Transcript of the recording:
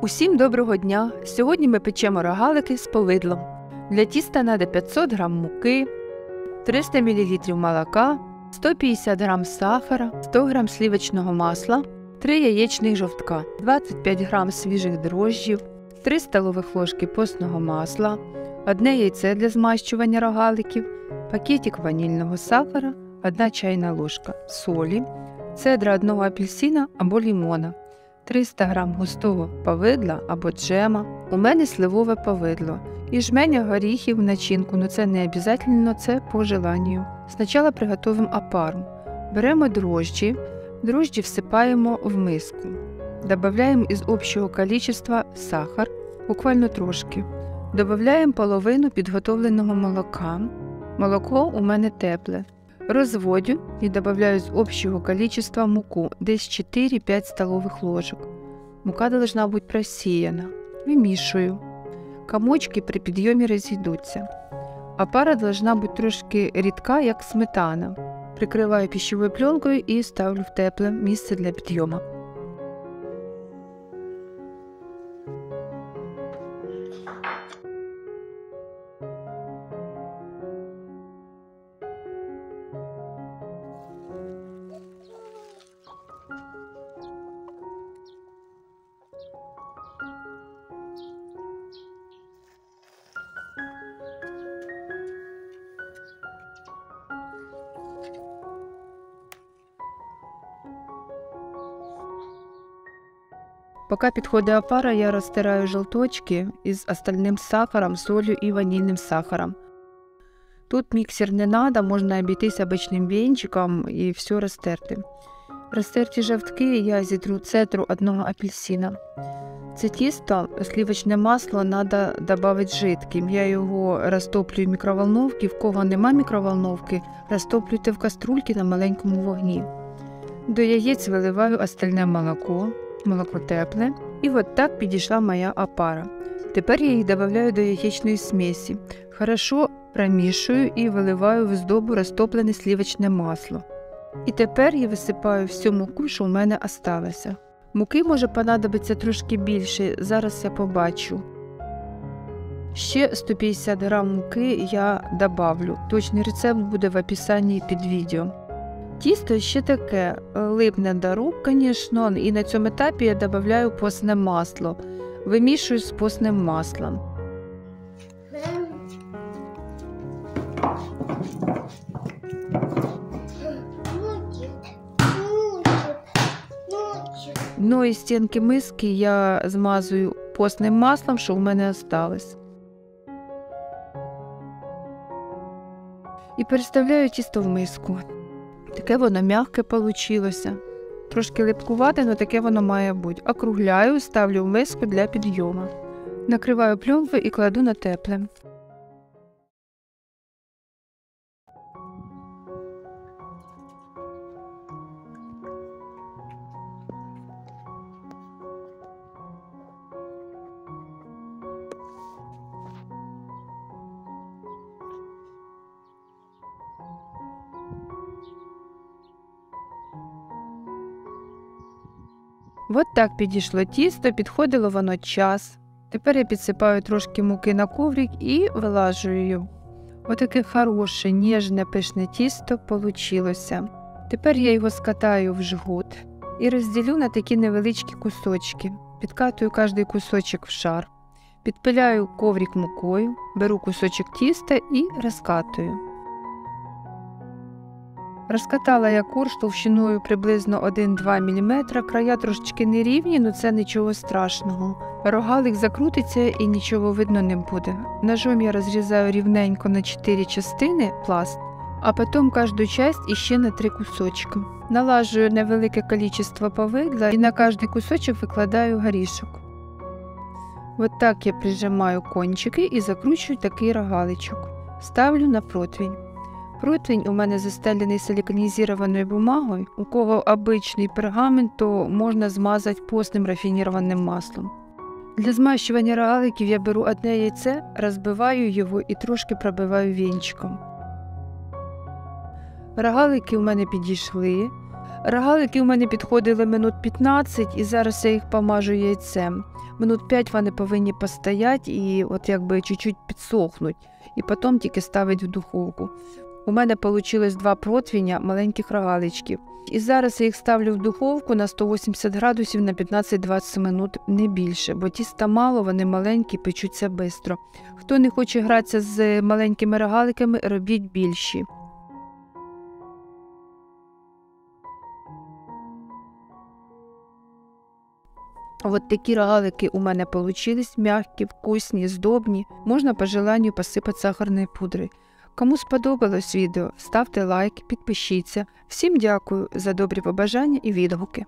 Усім доброго дня! Сьогодні ми печемо рогалики з повидлом. Для тіста треба 500 г муки, 300 мл молока, 150 г сахара, 100 г сливочного масла, 3 яєчних жовтка, 25 г свіжих дрожжів, 3 столових ложки постного масла, 1 яйце для змащування рогаликів, пакетик ванільного сахара, 1 чайна ложка солі, цедра 1 апельсина або лимона, 300 г густого повидла або джема. У мене сливове повидло і жменя горіхів в начинку, але це не обов'язково, це по желанню. Спочатку приготуємо опару. Беремо дрожжі всипаємо в миску. Додаємо із общого кількості сахар, буквально трошки. Додаємо половину підготовленого молока. Молоко у мене тепле. Розводю і додаю з общего количества муку, десь 4-5 столових ложек. Мука должна бути просіяна. Вимішую. Комочки при підйомі розійдуться. Опара должна бути трошки рідка, як сметана. Прикриваю пищевою пленкою і ставлю в тепле місце для підйому. Поки підходить опара, я розтираю жовточки із остальним сахаром, солью і ванільним сахаром. Тут міксер не треба, можна обійтися обичним вінчиком і все розтерти. Розтерті жовтки я зітру цедру 1 апельсина. Це тісто, сливочне масло треба додати жидким. Я його розтоплюю в мікроволновці, в кого нема мікроволновки, розтоплюйте в каструльці на маленькому вогні. До яєць виливаю остальне молоко. Молоко тепле. І от так підійшла моя опара. Тепер я їх додаю до яєчної смесі. Хорошо промішую і виливаю в здобу розтоплене сливочне масло. І тепер я висипаю всю муку, що в мене залишилося. Муки може понадобиться трошки більше, зараз я побачу. Ще 150 г муки я добавлю. Точний рецепт буде в описанні під відео. Тісто ще таке, липне до рук, звісно, і на цьому етапі я додаю постне масло. Вимішую з постним маслом. Дно і стінки миски я змазую постним маслом, що в мене залишилось. І переставляю тісто в миску. Таке воно м'яке вийшло. Трошки липкувате, але таке воно має бути. Округляю, ставлю в миску для підйому. Накриваю пленкою і кладу на тепле. От так підійшло тісто, підходило воно час. Тепер я підсипаю трошки муки на коврик і вилажую. Отаке хороше, ніжне, пишне тісто вийшло. Тепер я його скатаю в жгут і розділю на такі невеличкі кусочки. Підкатую кожний кусочок в шар. Підпиляю коврик мукою, беру кусочок тіста і розкатую. Розкатала я корж товщиною приблизно 1-2 мм, края трошечки нерівні, але це нічого страшного. Рогалик закрутиться і нічого видно не буде. Ножом я розрізаю рівненько на 4 частини пласт, а потім кожну частину іще на 3 кусочки. Налажую невелике кількість повидла і на кожний кусочок викладаю горішок. От так я прижимаю кончики і закручую такий рогаличок. Ставлю на противень. Противень у мене застелений силіконізованою бумагою. У кого обичний пергамент, то можна змазати постним рафінірованим маслом. Для змащування рогаликів я беру 1 яйце, розбиваю його і трошки пробиваю вінчиком. Рогалики у мене підійшли. Рогалики у мене підходили минут 15 і зараз я їх помажу яйцем. Минут 5 вони повинні постояти і от якби чуть-чуть підсохнуть. І потім тільки ставити в духовку. У мене вийшло 2 противня маленьких рогаличків. І зараз я їх ставлю в духовку на 180 градусів на 15-20 минут, не більше, бо тіста мало, вони маленькі, печуться швидко. Хто не хоче гратися з маленькими рогаликами, робіть більші. От такі рогалики у мене вийшли, м'які, вкусні, здобні. Можна по желанню посипати сахарною пудрою. Кому сподобалось відео, ставте лайк, підпишіться. Всім дякую за добрі побажання і відгуки.